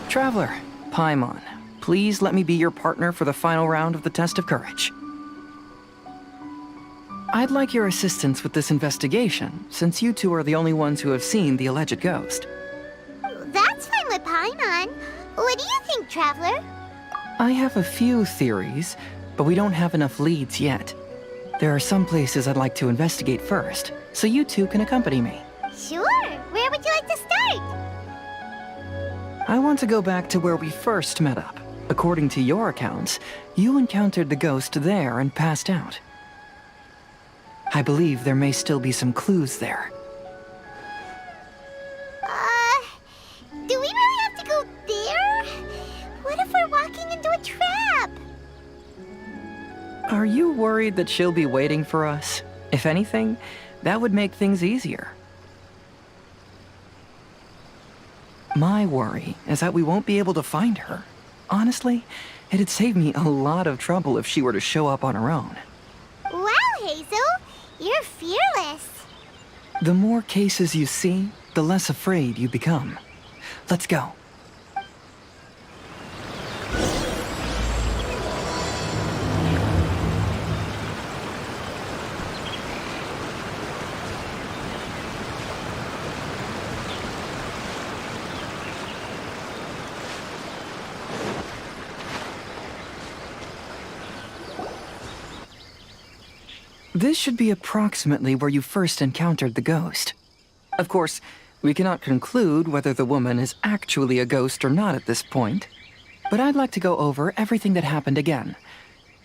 Traveler, Paimon, please let me be your partner for the final round of the test of courage. I'd like your assistance with this investigation, since you two are the only ones who have seen the alleged ghost. That's fine with Paimon. What do you think, Traveler? I have a few theories, but we don't have enough leads yet. There are some places I'd like to investigate first, so you two can accompany me. Sure. Where would you like to start? I want to go back to where we first met up. According to your accounts, you encountered the ghost there and passed out. I believe there may still be some clues there. Do we really have to go there? What if we're walking into a trap? Are you worried that she'll be waiting for us? If anything, that would make things easier. My worry is that we won't be able to find her. Honestly, it'd save me a lot of trouble if she were to show up on her own. Wow, Hazel! You're fearless. The more cases you see, the less afraid you become. Let's go. This should be approximately where you first encountered the ghost. Of course, we cannot conclude whether the woman is actually a ghost or not at this point, but I'd like to go over everything that happened again.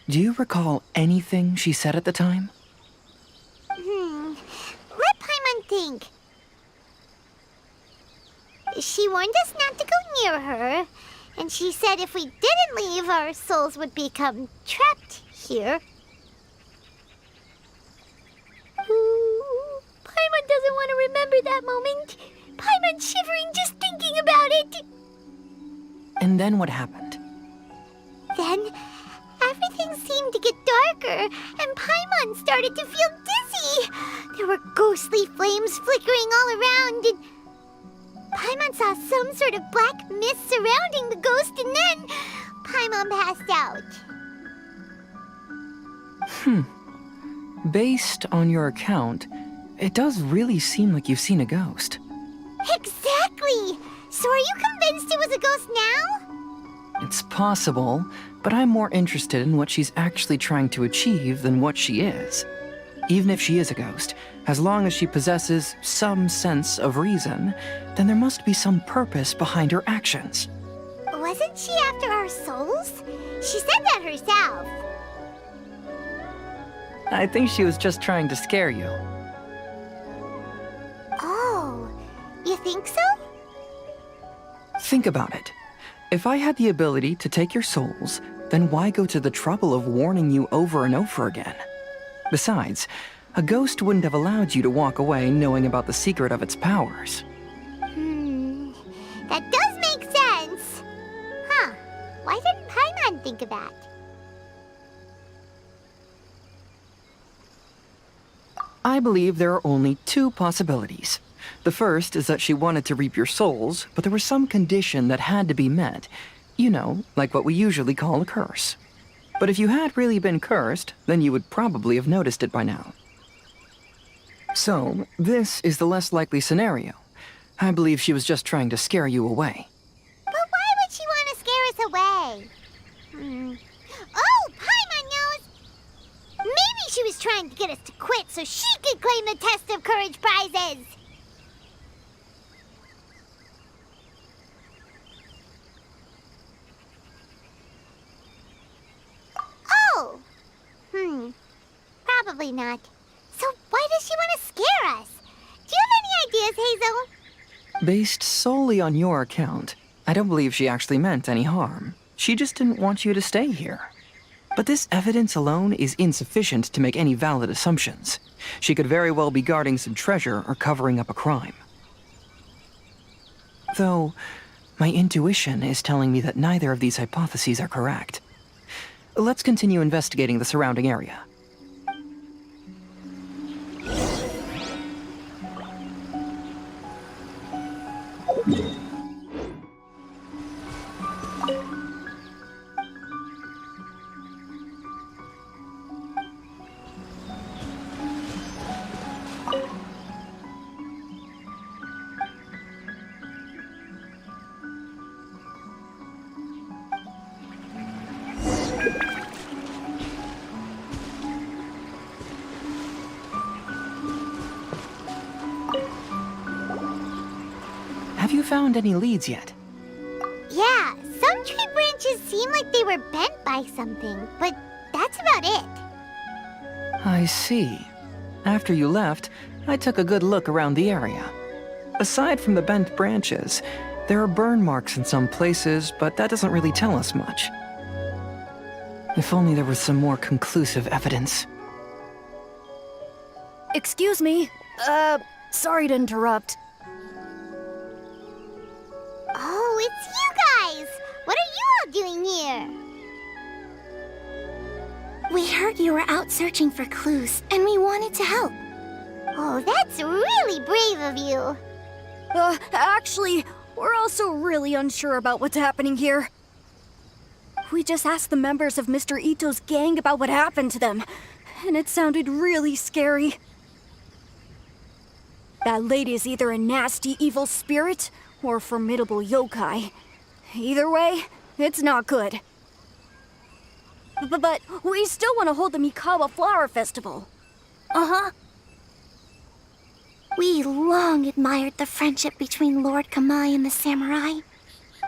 Do you recall anything she said at the time? Let Paimon think. She warned us not to go near her, and she said if we didn't leave, our souls would become trapped here. Ooh, Paimon doesn't want to remember that moment. Paimon's shivering just thinking about it. And then what happened? Then, everything seemed to get darker, and Paimon started to feel dizzy. There were ghostly flames flickering all around, and Paimon saw some sort of black mist surrounding the ghost, and then Paimon passed out. Based on your account, it does really seem like you've seen a ghost. Exactly! So are you convinced it was a ghost now? It's possible, but I'm more interested in what she's actually trying to achieve than what she is. Even if she is a ghost, as long as she possesses some sense of reason, then there must be some purpose behind her actions. Wasn't she after our souls? She said that herself. I think she was just trying to scare you. Oh, you think so? Think about it. If I had the ability to take your souls, then why go to the trouble of warning you over and over again? Besides, a ghost wouldn't have allowed you to walk away knowing about the secret of its powers. That does make sense. Huh, why didn't Paimon think of that? I believe there are only two possibilities. The first is that she wanted to reap your souls, but there was some condition that had to be met. You know, like what we usually call a curse. But if you had really been cursed, then you would probably have noticed it by now. So, this is the less likely scenario. I believe she was just trying to scare you away. But why would she want to scare us away? Oh, Paimon knows! Maybe she was trying to get us to quit so she could claim the Test of Courage prizes! Oh! Probably not. So why does she want to scare us? Do you have any ideas, Hazel? Based solely on your account, I don't believe she actually meant any harm. She just didn't want you to stay here. But this evidence alone is insufficient to make any valid assumptions. She could very well be guarding some treasure or covering up a crime. Though, my intuition is telling me that neither of these hypotheses are correct. Let's continue investigating the surrounding area. Have you found any leads yet? Yeah, some tree branches seem like they were bent by something, but that's about it. I see. After you left, I took a good look around the area. Aside from the bent branches, there are burn marks in some places, but that doesn't really tell us much. If only there was some more conclusive evidence. Excuse me. Sorry to interrupt. Oh, it's you guys! What are you all doing here? We heard you were out searching for clues, and we wanted to help. Oh, that's really brave of you. Actually, we're also really unsure about what's happening here. We just asked the members of Mr. Ito's gang about what happened to them, and it sounded really scary. That lady is either a nasty evil spirit or a formidable yokai. Either way, it's not good. But we still want to hold the Mikawa Flower Festival. Uh-huh. We long admired the friendship between Lord Kamai and the samurai,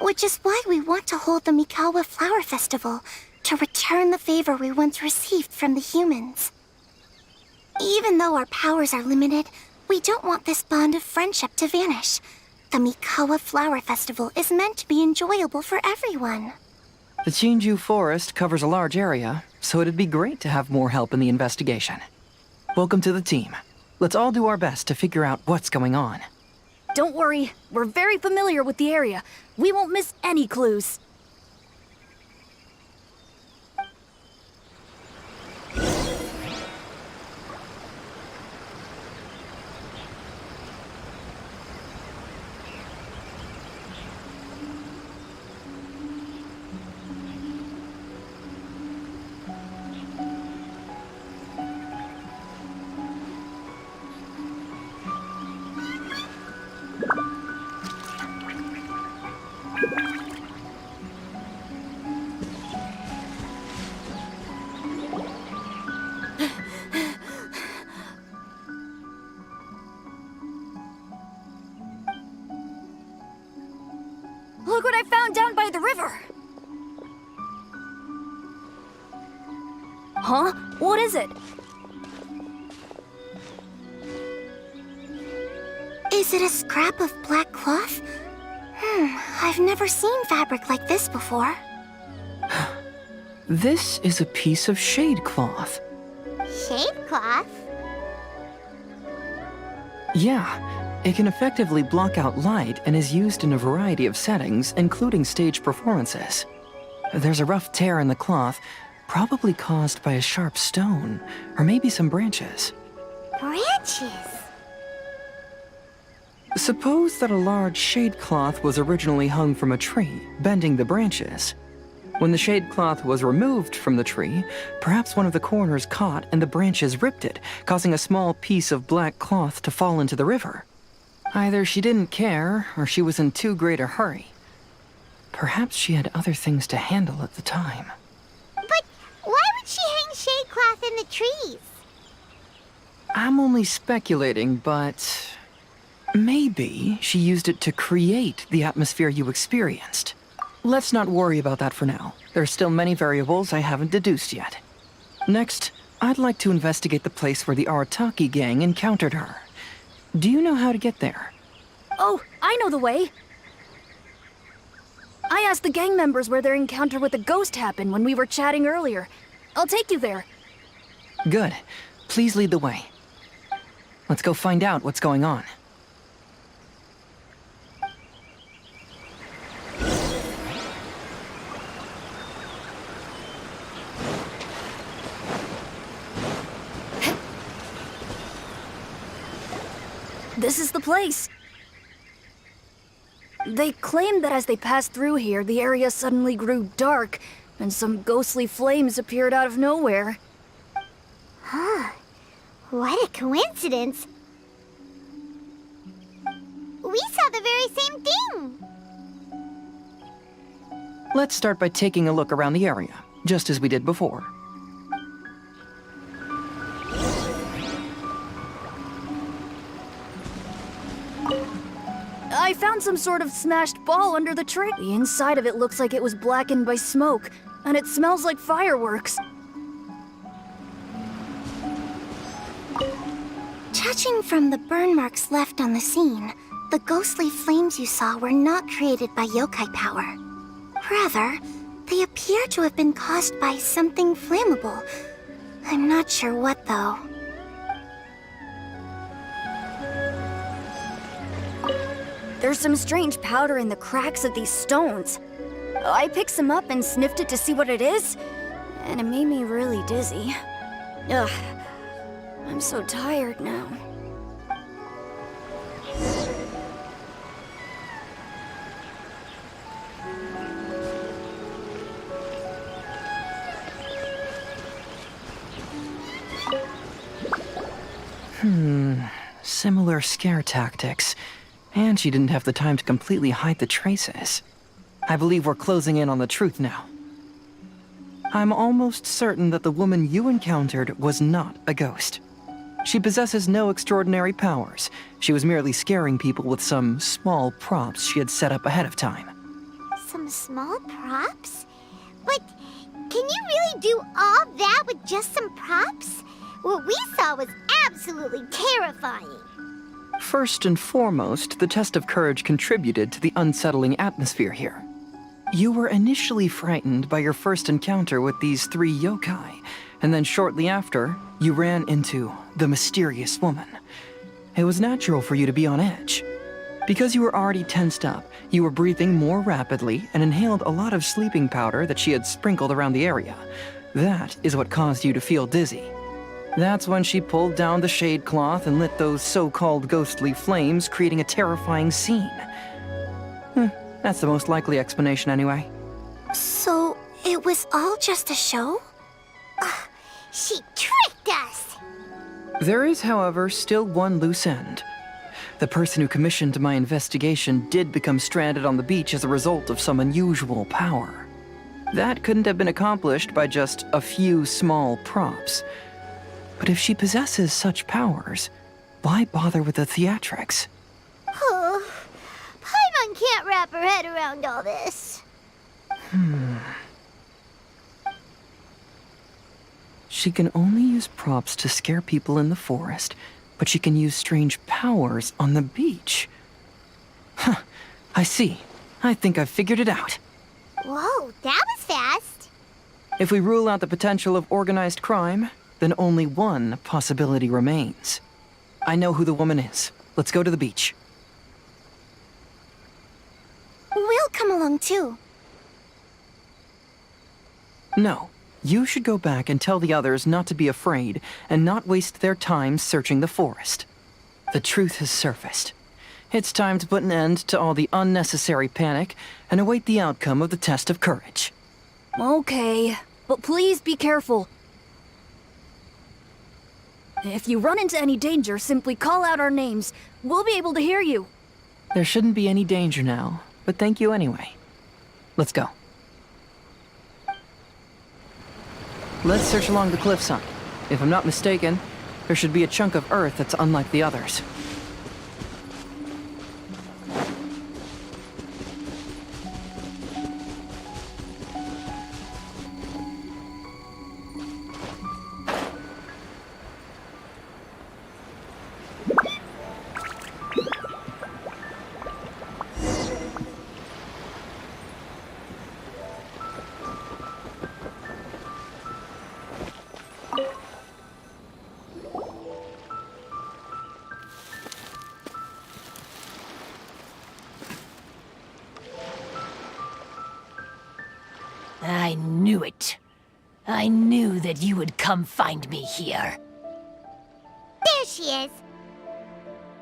which is why we want to hold the Mikawa Flower Festival to return the favor we once received from the humans. Even though our powers are limited, we don't want this bond of friendship to vanish. The Mikawa Flower Festival is meant to be enjoyable for everyone. The Chinju Forest covers a large area, so it'd be great to have more help in the investigation. Welcome to the team. Let's all do our best to figure out what's going on. Don't worry, we're very familiar with the area. We won't miss any clues. Look what I found down by the river! Huh? What is it? Is it a scrap of black cloth? I've never seen fabric like this before. This is a piece of shade cloth. Shade cloth? Yeah, it can effectively block out light and is used in a variety of settings, including stage performances. There's a rough tear in the cloth, probably caused by a sharp stone, or maybe some branches. Branches? Suppose that a large shade cloth was originally hung from a tree, bending the branches. When the shade cloth was removed from the tree, perhaps one of the corners caught and the branches ripped it, causing a small piece of black cloth to fall into the river. Either she didn't care, or she was in too great a hurry. Perhaps she had other things to handle at the time. But why would she hang shade cloth in the trees? I'm only speculating, but maybe she used it to create the atmosphere you experienced. Let's not worry about that for now. There are still many variables I haven't deduced yet. Next, I'd like to investigate the place where the Arataki gang encountered her. Do you know how to get there? Oh, I know the way. I asked the gang members where their encounter with the ghost happened when we were chatting earlier. I'll take you there. Good. Please lead the way. Let's go find out what's going on. This is the place. They claimed that as they passed through here, the area suddenly grew dark, and some ghostly flames appeared out of nowhere. What a coincidence. We saw the very same thing. Let's start by taking a look around the area. just as we did before. I found some sort of smashed ball under the tree. The inside of it looks like it was blackened by smoke, and it smells like fireworks. Judging from the burn marks left on the scene, the ghostly flames you saw were not created by yokai power. Rather, they appear to have been caused by something flammable. I'm not sure what, though. There's some strange powder in the cracks of these stones. I picked some up and sniffed it to see what it is, and it made me really dizzy. Ugh, I'm so tired now. Similar scare tactics. And she didn't have the time to completely hide the traces. I believe we're closing in on the truth now. I'm almost certain that the woman you encountered was not a ghost. She possesses no extraordinary powers. She was merely scaring people with some small props she had set up ahead of time. Some small props? But can you really do all that with just some props? What we saw was absolutely terrifying. First and foremost, the test of courage contributed to the unsettling atmosphere here. You were initially frightened by your first encounter with these 3 yokai, and then shortly after, you ran into the mysterious woman. It was natural for you to be on edge. Because you were already tensed up, you were breathing more rapidly and inhaled a lot of sleeping powder that she had sprinkled around the area. That is what caused you to feel dizzy. That's when she pulled down the shade cloth and lit those so-called ghostly flames, creating a terrifying scene. That's the most likely explanation anyway. So, it was all just a show? She tricked us! There is, however, still one loose end. The person who commissioned my investigation did become stranded on the beach as a result of some unusual power. That couldn't have been accomplished by just a few small props. But if she possesses such powers, why bother with the theatrics? Oh, Paimon can't wrap her head around all this. She can only use props to scare people in the forest, but she can use strange powers on the beach. Huh, I see. I think I've figured it out. Whoa, that was fast. If we rule out the potential of organized crime, then only one possibility remains. I know who the woman is. Let's go to the beach. We'll come along too. No, you should go back and tell the others not to be afraid and not waste their time searching the forest. The truth has surfaced. It's time to put an end to all the unnecessary panic and await the outcome of the test of courage. Okay, but please be careful. If you run into any danger, simply call out our names. We'll be able to hear you. There shouldn't be any danger now, but thank you anyway. Let's go. Let's search along the cliffside. If I'm not mistaken, there should be a chunk of earth that's unlike the others. I knew it. I knew that you would come find me here. There she is.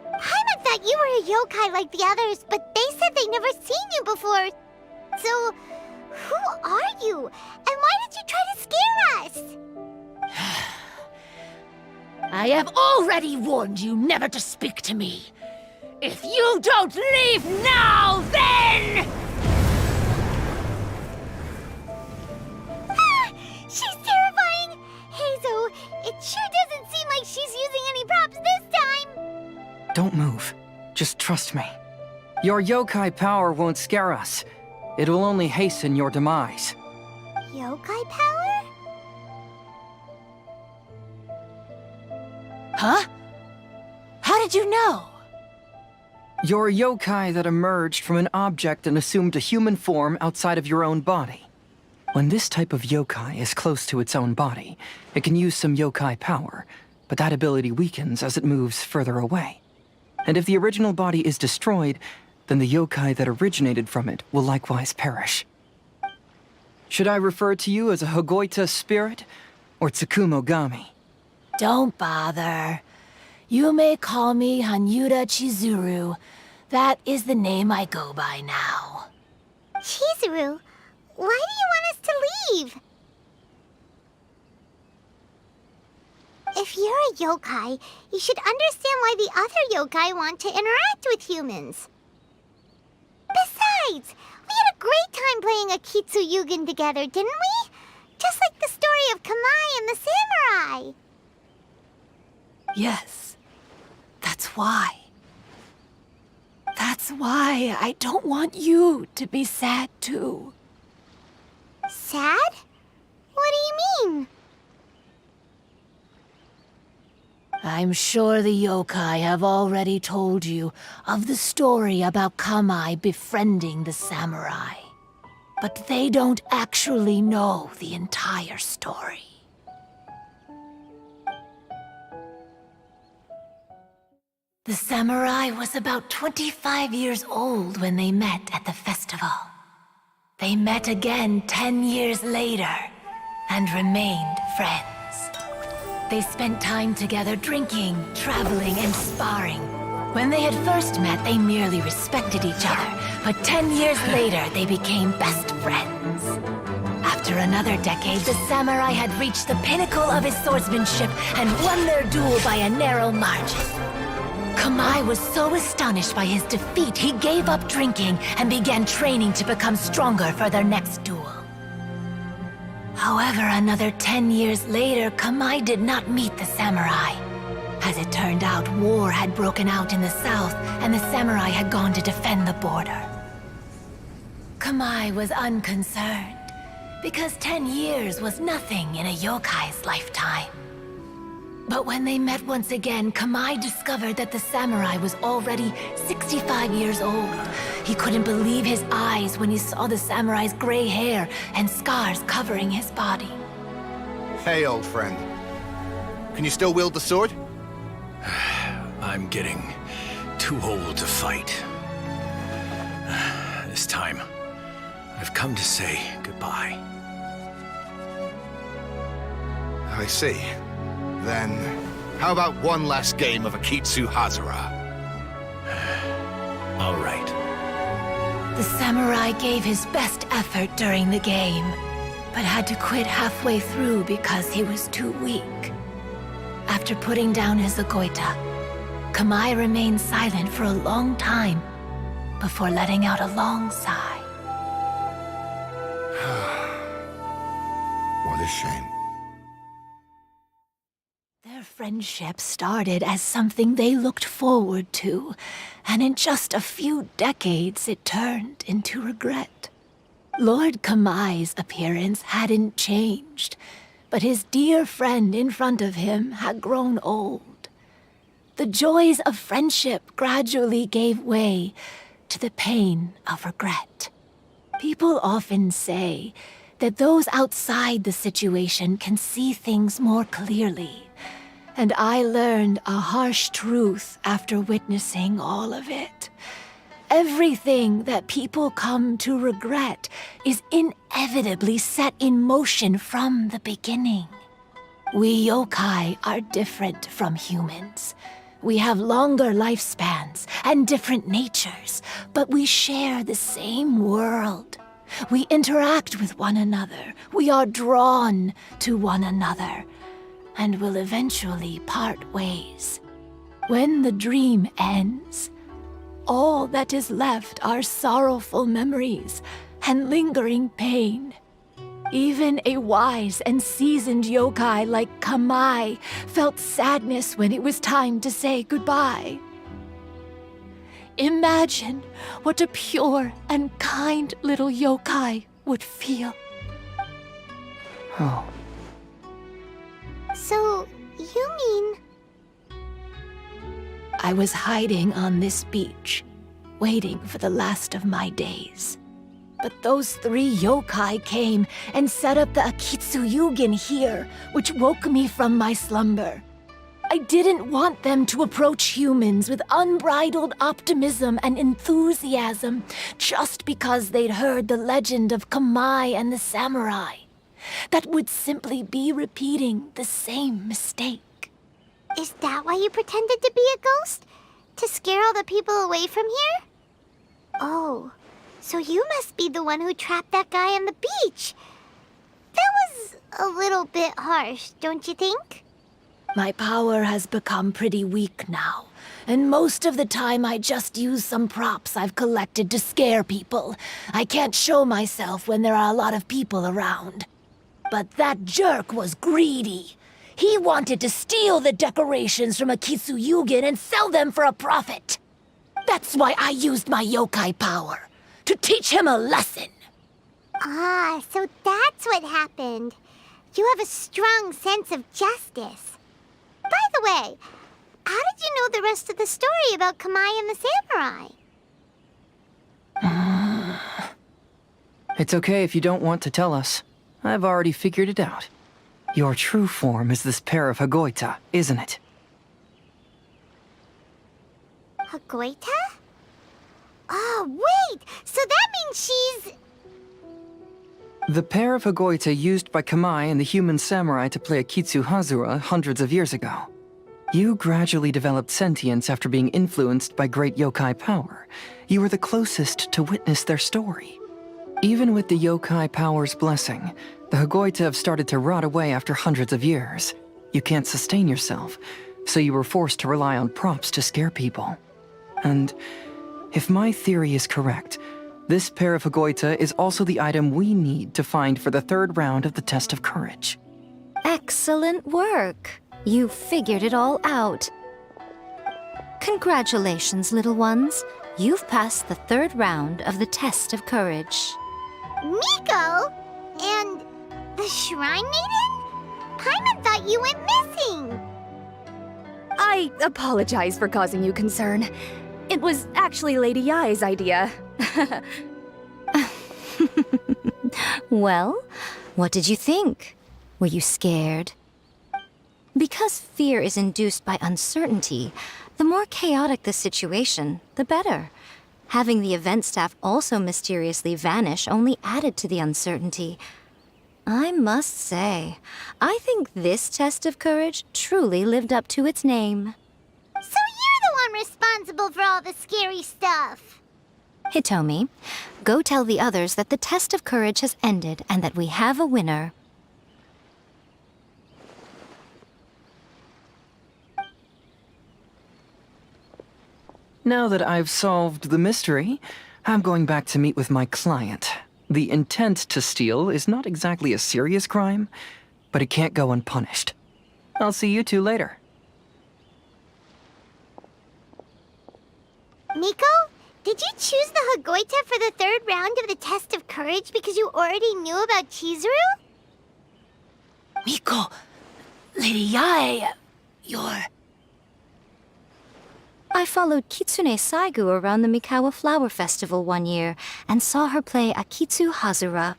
Paimon thought you were a yokai like the others, but they said they'd never seen you before. So, who are you? And why did you try to scare us? I have already warned you never to speak to me. If you don't leave now, then... Don't move. Just trust me. Your yokai power won't scare us. It will only hasten your demise. Yokai power? Huh? How did you know? You're a yokai that emerged from an object and assumed a human form outside of your own body. When this type of yokai is close to its own body, it can use some yokai power, but that ability weakens as it moves further away. And if the original body is destroyed, then the yokai that originated from it will likewise perish. Should I refer to you as a Hagoita spirit or Tsukumogami? Don't bother. You may call me Hanyuda Chizuru. That is the name I go by now. Chizuru, why do you want us to leave? If you're a yokai, you should understand why the other yokai want to interact with humans. Besides, we had a great time playing Akitsu Yugen together, didn't we? Just like the story of Kamai and the samurai. Yes, that's why. That's why I don't want you to be sad too. Sad? What do you mean? I'm sure the yokai have already told you of the story about Kamai befriending the samurai. But they don't actually know the entire story. The samurai was about 25 years old when they met at the festival. They met again 10 years later and remained friends. They spent time together drinking, traveling, and sparring. When they had first met, they merely respected each other, but 10 years later, they became best friends. After another decade, the samurai had reached the pinnacle of his swordsmanship and won their duel by a narrow margin. Kamai was so astonished by his defeat, he gave up drinking and began training to become stronger for their next duel. However, another 10 years later, Kamai did not meet the samurai. As it turned out, war had broken out in the south, and the samurai had gone to defend the border. Kamai was unconcerned, because 10 years was nothing in a yokai's lifetime. But when they met once again, Kamai discovered that the samurai was already 65 years old. He couldn't believe his eyes when he saw the samurai's gray hair and scars covering his body. Hey, old friend. Can you still wield the sword? I'm getting too old to fight. This time, I've come to say goodbye. I see. Then, how about one last game of Akitsu Hazara? All right. The samurai gave his best effort during the game, but had to quit halfway through because he was too weak. After putting down his Agoita, Kamai remained silent for a long time before letting out a long sigh. What a shame. Their friendship started as something they looked forward to, and in just a few decades it turned into regret. Lord Kamai's appearance hadn't changed, but his dear friend in front of him had grown old. The joys of friendship gradually gave way to the pain of regret. People often say that those outside the situation can see things more clearly, and I learned a harsh truth after witnessing all of it. Everything that people come to regret is inevitably set in motion from the beginning. We yokai are different from humans. We have longer lifespans and different natures, but we share the same world. We interact with one another. We are drawn to one another, and will eventually part ways. When the dream ends, all that is left are sorrowful memories and lingering pain. Even a wise and seasoned yokai like Kamai felt sadness when it was time to say goodbye. Imagine what a pure and kind little yokai would feel. Oh, So, you mean... I was hiding on this beach, waiting for the last of my days. But those 3 yokai came and set up the Akitsu Yugen here, which woke me from my slumber. I didn't want them to approach humans with unbridled optimism and enthusiasm just because they'd heard the legend of Kamai and the samurai. That would simply be repeating the same mistake. Is that why you pretended to be a ghost? To scare all the people away from here? Oh, so you must be the one who trapped that guy on the beach. That was a little bit harsh, don't you think? My power has become pretty weak now, and most of the time I just use some props I've collected to scare people. I can't show myself when there are a lot of people around. But that jerk was greedy. He wanted to steal the decorations from Akitsu Yugen and sell them for a profit. That's why I used my yokai power, to teach him a lesson. Ah, so that's what happened. You have a strong sense of justice. By the way, how did you know the rest of the story about Kamai and the samurai? it's okay if you don't want to tell us. I've already figured it out. Your true form is this pair of Hagoita, isn't it? Hagoita? Oh, wait! So that means she's... The pair of Hagoita used by Kamai and the human samurai to play Akitsu Hazura hundreds of years ago. You gradually developed sentience after being influenced by great yokai power. You were the closest to witness their story. Even with the yokai power's blessing, the Hagoita have started to rot away after hundreds of years. You can't sustain yourself, so you were forced to rely on props to scare people. And if my theory is correct, this pair of Hagoita is also the item we need to find for the 3rd round of the test of courage. Excellent work. You figured it all out. Congratulations, little ones. You've passed the 3rd round of the test of courage. Miko? And the Shrine Maiden? Paimon thought you went missing. I apologize for causing you concern. It was actually Lady Yai's idea. Well, what did you think? Were you scared? Because fear is induced by uncertainty, the more chaotic the situation, the better. Having the event staff also mysteriously vanish only added to the uncertainty. I must say, I think this test of courage truly lived up to its name. So you're the one responsible for all the scary stuff. Hitomi, go tell the others that the test of courage has ended and that we have a winner. Now that I've solved the mystery, I'm going back to meet with my client. The intent to steal is not exactly a serious crime, but it can't go unpunished. I'll see you two later. Miko, did you choose the Hagoita for the 3rd round of the test of courage because you already knew about Chizuru? Miko, Lady Yai, you're... I followed Kitsune Saigu around the Mikawa Flower Festival one year and saw her play Akitsu Hazura.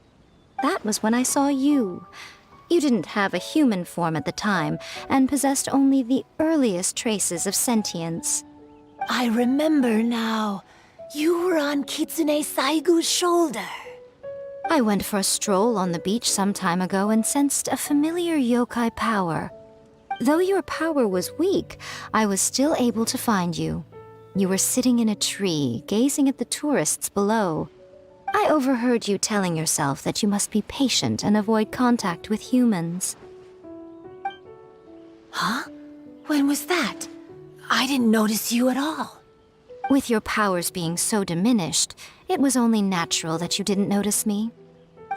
That was when I saw you. You didn't have a human form at the time and possessed only the earliest traces of sentience. I remember now. You were on Kitsune Saigu's shoulder. I went for a stroll on the beach some time ago and sensed a familiar yokai power. Though your power was weak, I was still able to find you. You were sitting in a tree, gazing at the tourists below. I overheard you telling yourself that you must be patient and avoid contact with humans. Huh? When was that? I didn't notice you at all. With your powers being so diminished, it was only natural that you didn't notice me.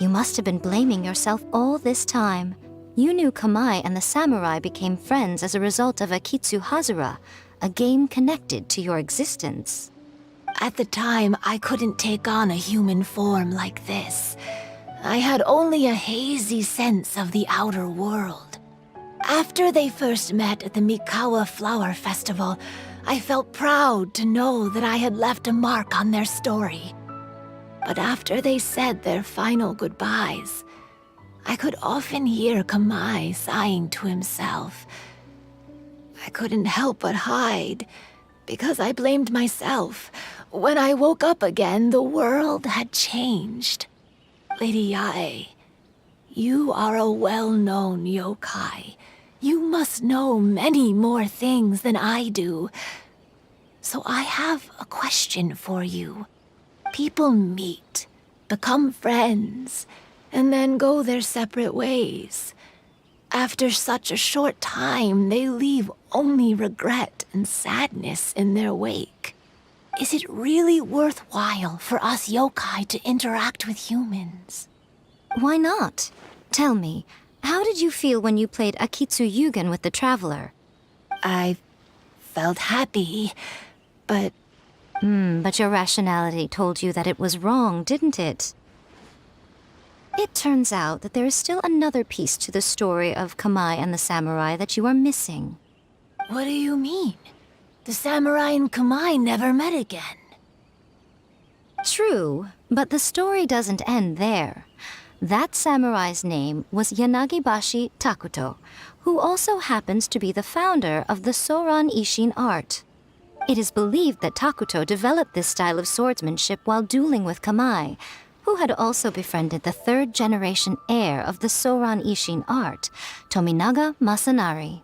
You must have been blaming yourself all this time. You knew Kamai and the samurai became friends as a result of Akitsu Hazura, a game connected to your existence. At the time, I couldn't take on a human form like this. I had only a hazy sense of the outer world. After they first met at the Mikawa Flower Festival, I felt proud to know that I had left a mark on their story. But after they said their final goodbyes, I could often hear Kamai sighing to himself. I couldn't help but hide, because I blamed myself. When I woke up again, the world had changed. Lady Yae, you are a well-known yokai. You must know many more things than I do. So I have a question for you. People meet, become friends, and then go their separate ways. After such a short time, they leave only regret and sadness in their wake. Is it really worthwhile for us yokai to interact with humans? Why not? Tell me, how did you feel when you played Akitsu Yugen with the Traveler? I felt happy, but But your rationality told you that it was wrong, didn't it? It turns out that there is still another piece to the story of Kamai and the samurai that you are missing. what do you mean? The samurai and Kamai never met again. True, but the story doesn't end there. That samurai's name was Yanagibashi Takuto, who also happens to be the founder of the Soran Ishin art. It is believed that Takuto developed this style of swordsmanship while dueling with Kamai, who had also befriended the third-generation heir of the Soran Ishin art, Tominaga Masanari.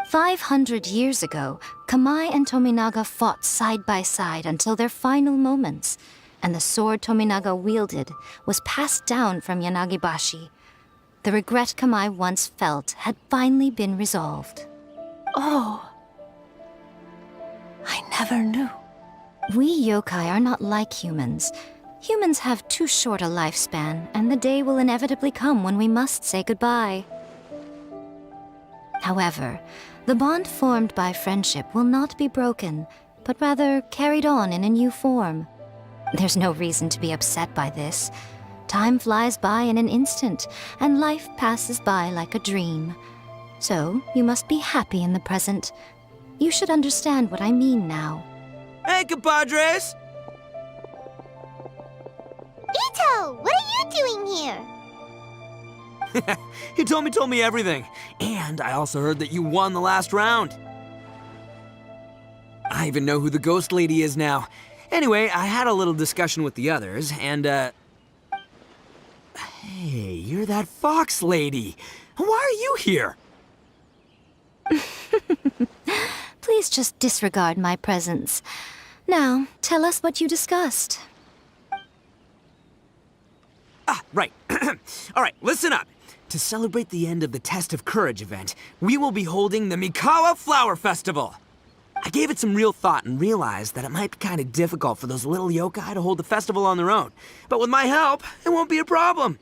500 years ago, Kamai and Tominaga fought side by side until their final moments, and the sword Tominaga wielded was passed down from Yanagibashi. The regret Kamai once felt had finally been resolved. Oh, I never knew. We yokai are not like humans. Humans have too short a lifespan, and the day will inevitably come when we must say goodbye. However, the bond formed by friendship will not be broken, but rather carried on in a new form. There's no reason to be upset by this. Time flies by in an instant, and life passes by like a dream. So, you must be happy in the present. You should understand what I mean now. Hey, compadres! Ito, what are you doing here? He told me everything. And I also heard that you won the last round. I even know who the ghost lady is now. Anyway, I had a little discussion with the others, and, Hey, you're that fox lady. Why are you here? Please just disregard my presence. Now, tell us what you discussed. Ah, right. All right, listen up. To celebrate the end of the Test of Courage event, we will be holding the Mikawa Flower Festival. I gave it some real thought and realized that it might be kind of difficult for those little yokai to hold the festival on their own. But with my help, it won't be a problem.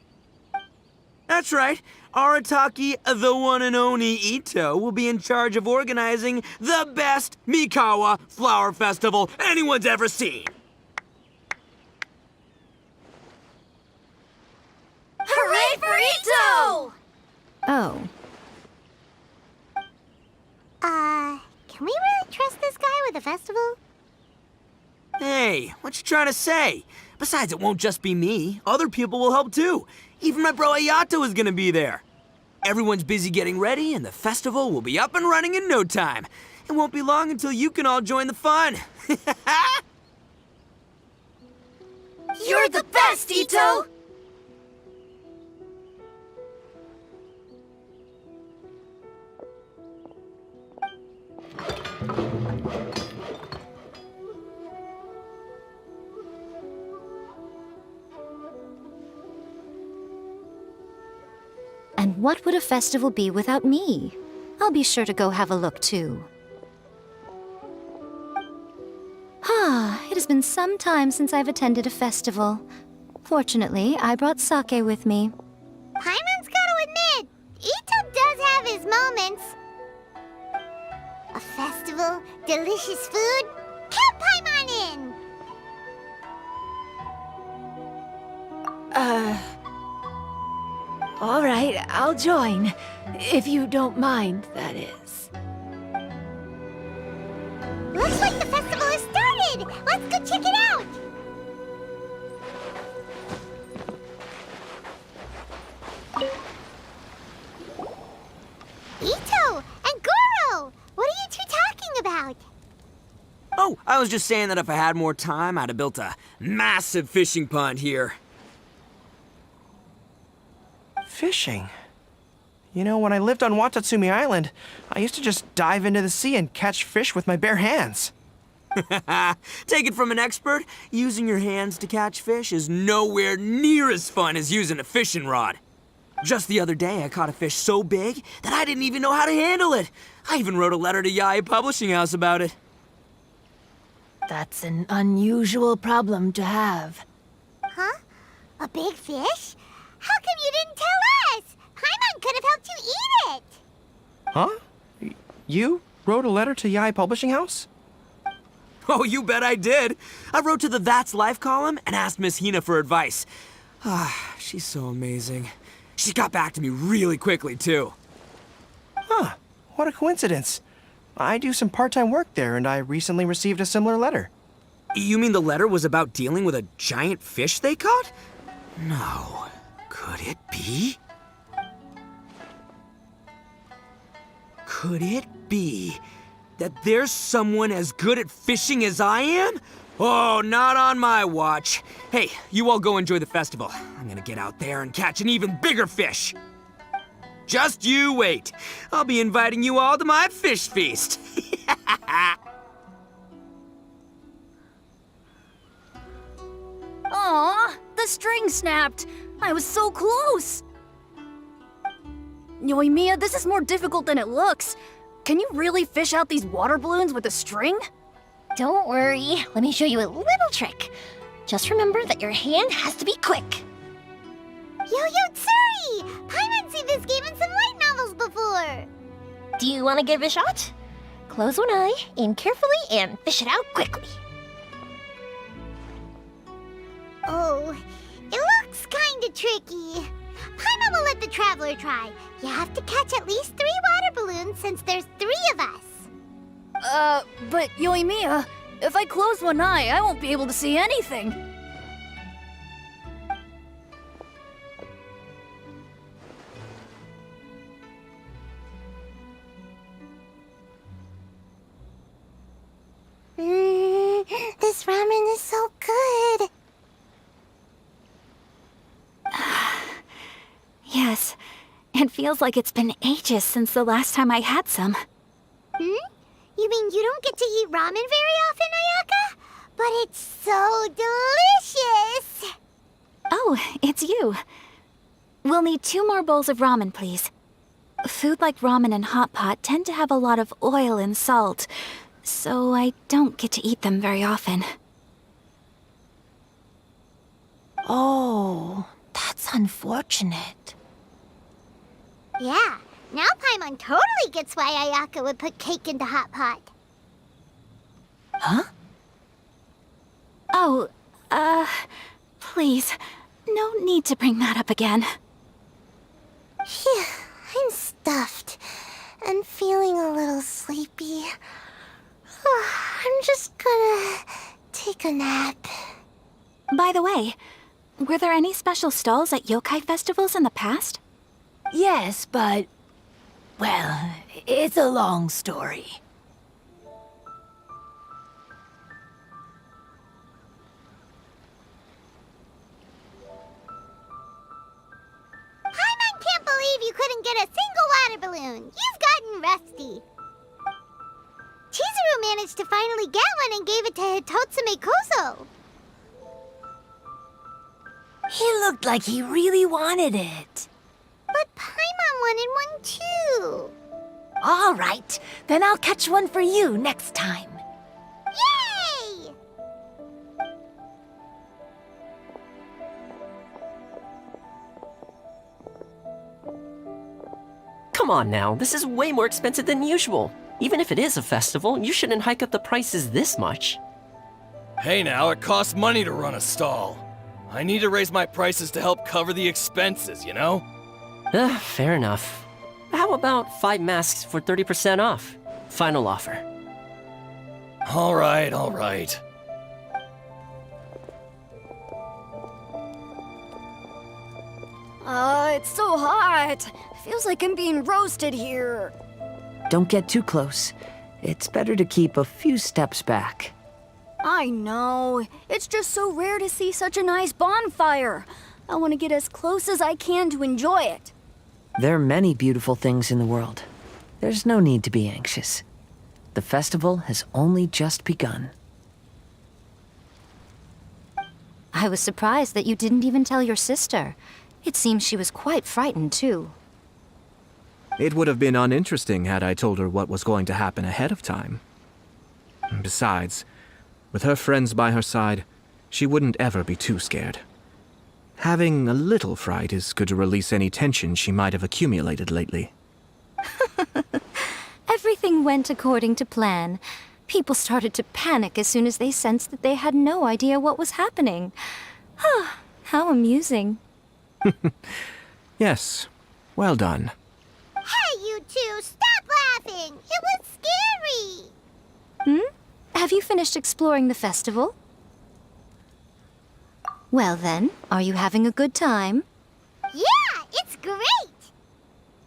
That's right. Arataki, the one and only Ito, will be in charge of organizing the best Mikawa Flower Festival anyone's ever seen. Hooray for Ito! Oh. Can we really trust this guy with the festival? Hey, what you trying to say? Besides, it won't just be me. Other people will help too. Even my bro Ayato is gonna be there. Everyone's busy getting ready, and the festival will be up and running in no time. It won't be long until you can all join the fun. You're the best, Ito! And what would a festival be without me? I'll be sure to go have a look too. It has been some time since I've attended a festival. Fortunately, I brought sake with me. Paimon's gotta admit, Ito does have his moments. A festival, delicious food, count Paimon in! I'll join. If you don't mind, that is. Looks like the festival has started! Let's go check it out! Ito and Goro! What are you two talking about? Oh, I was just saying that if I had more time, I'd have built a massive fishing pond here. Fishing? You know, when I lived on Watatsumi Island, I used to just dive into the sea and catch fish with my bare hands. Take it from an expert, using your hands to catch fish is nowhere near as fun as using a fishing rod. Just the other day, I caught a fish so big that I didn't even know how to handle it. I even wrote a letter to Yae Publishing House about it. That's an unusual problem to have. Huh? A big fish? How come you didn't tell us? Paimon could have helped you eat it! Huh? You wrote a letter to Yae Publishing House? Oh, you bet I did. I wrote to the That's Life column and asked Miss Hina for advice. Ah, she's so amazing. She got back to me really quickly, too. Huh. What a coincidence. I do some part-time work there, and I recently received a similar letter. You mean the letter was about dealing with a giant fish they caught? No. Could it be? Could it be that there's someone as good at fishing as I am? Oh, not on my watch. Hey, you all go enjoy the festival. I'm gonna get out there and catch an even bigger fish. Just you wait. I'll be inviting you all to my fish feast. Aw, the string snapped. I was so close. Yoimiya, this is more difficult than it looks. Can you really fish out these water balloons with a string? Don't worry, let me show you a little trick. Just remember that your hand has to be quick. Yo-Yo Tsuri! Paimon's seen this game in some light novels before. Do you want to give it a shot? Close one eye, aim carefully, and fish it out quickly. Oh, it looks kinda tricky. Paimon will let the traveler try. You have to catch at least 3 water balloons since there's 3 of us. But Yoimiya, if I close one eye, I won't be able to see anything. This ramen is so good. Yes, it feels like it's been ages since the last time I had some. You mean you don't get to eat ramen very often, Ayaka? But it's so delicious! Oh, it's you. We'll need 2 more bowls of ramen, please. Food like ramen and hot pot tend to have a lot of oil and salt, so I don't get to eat them very often. Oh, that's unfortunate. Yeah, now Paimon totally gets why Ayaka would put cake into hot pot. Huh? Oh, please, no need to bring that up again. Phew, I'm stuffed and feeling a little sleepy. I'm just gonna take a nap. By the way, were there any special stalls at yokai festivals in the past? Yes, but... well, it's a long story. Paimon can't believe you couldn't get a single water balloon. You've gotten rusty. Chizuru managed to finally get one and gave it to Hitotsume Kozo. He looked like he really wanted it. But Paimon wanted one too. All right, then I'll catch one for you next time. Yay! Come on now, this is way more expensive than usual. Even if it is a festival, you shouldn't hike up the prices this much. Hey now, it costs money to run a stall. I need to raise my prices to help cover the expenses, you know? Fair enough. How about 5 masks for 30% off? Final offer. All right, all right. It's so hot. Feels like I'm being roasted here. Don't get too close. It's better to keep a few steps back. I know. It's just so rare to see such a nice bonfire. I want to get as close as I can to enjoy it. There are many beautiful things in the world. There's no need to be anxious. The festival has only just begun. I was surprised that you didn't even tell your sister. It seems she was quite frightened, too. It would have been uninteresting had I told her what was going to happen ahead of time. Besides, with her friends by her side, she wouldn't ever be too scared. Having a little fright is good to release any tension she might have accumulated lately. Everything went according to plan. People started to panic as soon as they sensed that they had no idea what was happening. How amusing. Yes, well done. Hey, you two, stop laughing! It was scary! Have you finished exploring the festival? Well then, are you having a good time? Yeah, it's great!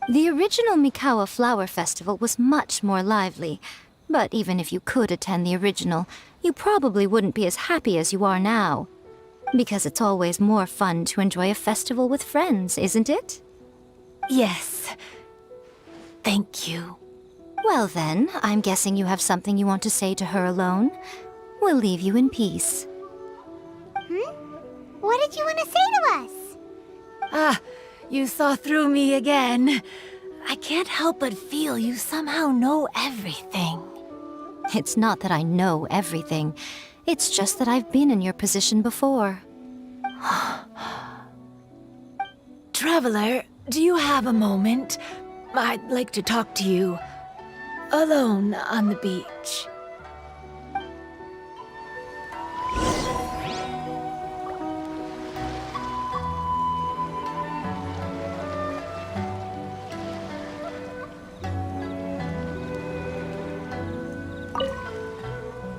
The original Mikawa Flower Festival was much more lively. But even if you could attend the original, you probably wouldn't be as happy as you are now. Because it's always more fun to enjoy a festival with friends, isn't it? Yes. Thank you. Well then, I'm guessing you have something you want to say to her alone. We'll leave you in peace. What did you want to say to us? Ah, you saw through me again. I can't help but feel you somehow know everything. It's not that I know everything. It's just that I've been in your position before. Traveler, do you have a moment? I'd like to talk to you. Alone on the beach.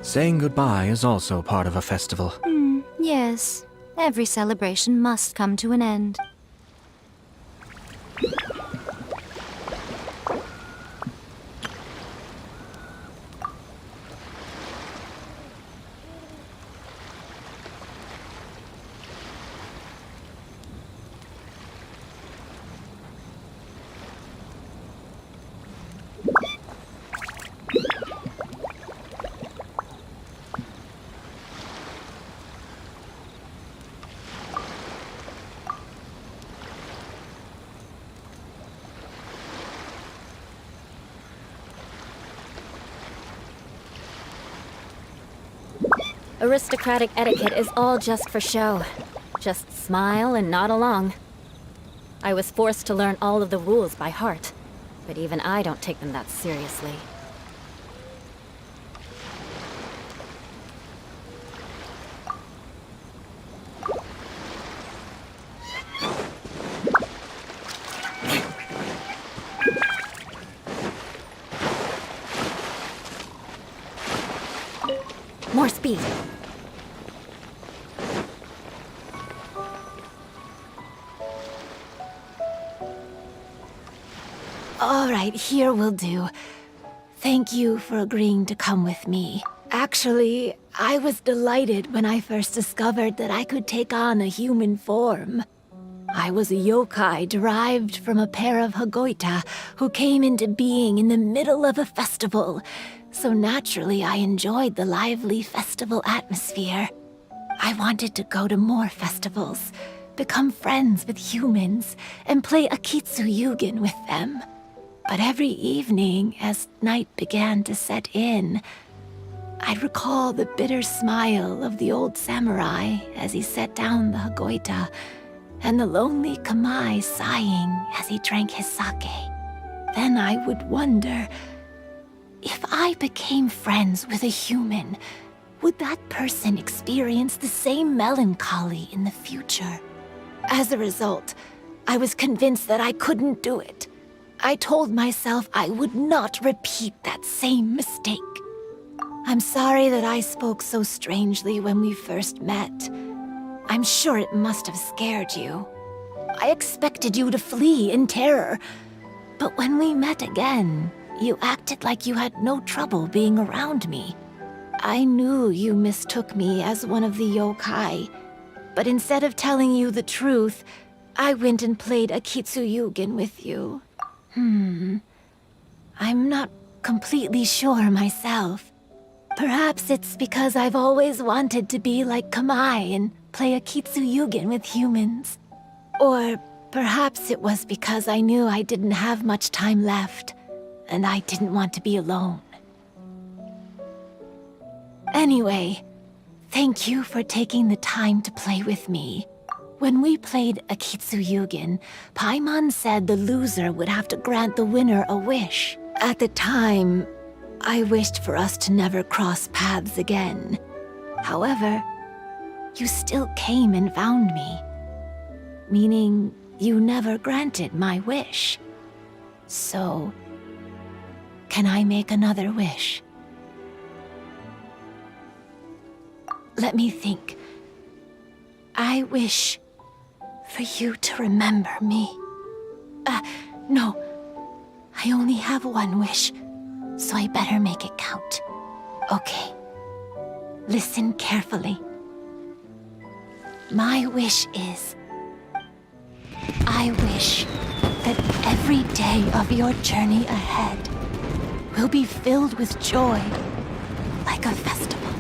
Saying goodbye is also part of a festival. Yes. Every celebration must come to an end. Aristocratic etiquette is all just for show. Just smile and nod along. I was forced to learn all of the rules by heart, but even I don't take them that seriously. More speed. All right, here will do. Thank you for agreeing to come with me. Actually, I was delighted when I first discovered that I could take on a human form. I was a yokai derived from a pair of Hagoita who came into being in the middle of a festival. So naturally, I enjoyed the lively festival atmosphere. I wanted to go to more festivals, become friends with humans, and play Akitsu Yugen with them. But every evening, as night began to set in, I'd recall the bitter smile of the old samurai as he set down the Hagoita, and the lonely Kamai sighing as he drank his sake. Then I would wonder, if I became friends with a human, would that person experience the same melancholy in the future? As a result, I was convinced that I couldn't do it. I told myself I would not repeat that same mistake. I'm sorry that I spoke so strangely when we first met. I'm sure it must have scared you. I expected you to flee in terror. But when we met again, you acted like you had no trouble being around me. I knew you mistook me as one of the yokai, but instead of telling you the truth, I went and played Akitsu Yugen with you. I'm not completely sure myself. Perhaps it's because I've always wanted to be like Kamai and play Akitsu Yugen with humans. Or perhaps it was because I knew I didn't have much time left, and I didn't want to be alone. Anyway, thank you for taking the time to play with me. When we played Akitsu Yugen, Paimon said the loser would have to grant the winner a wish. At the time, I wished for us to never cross paths again. However, you still came and found me, meaning you never granted my wish. So, can I make another wish? Let me think. I wish for you to remember me. No. I only have one wish, so I better make it count. Okay. Listen carefully. My wish is... I wish that every day of your journey ahead will be filled with joy, like a festival.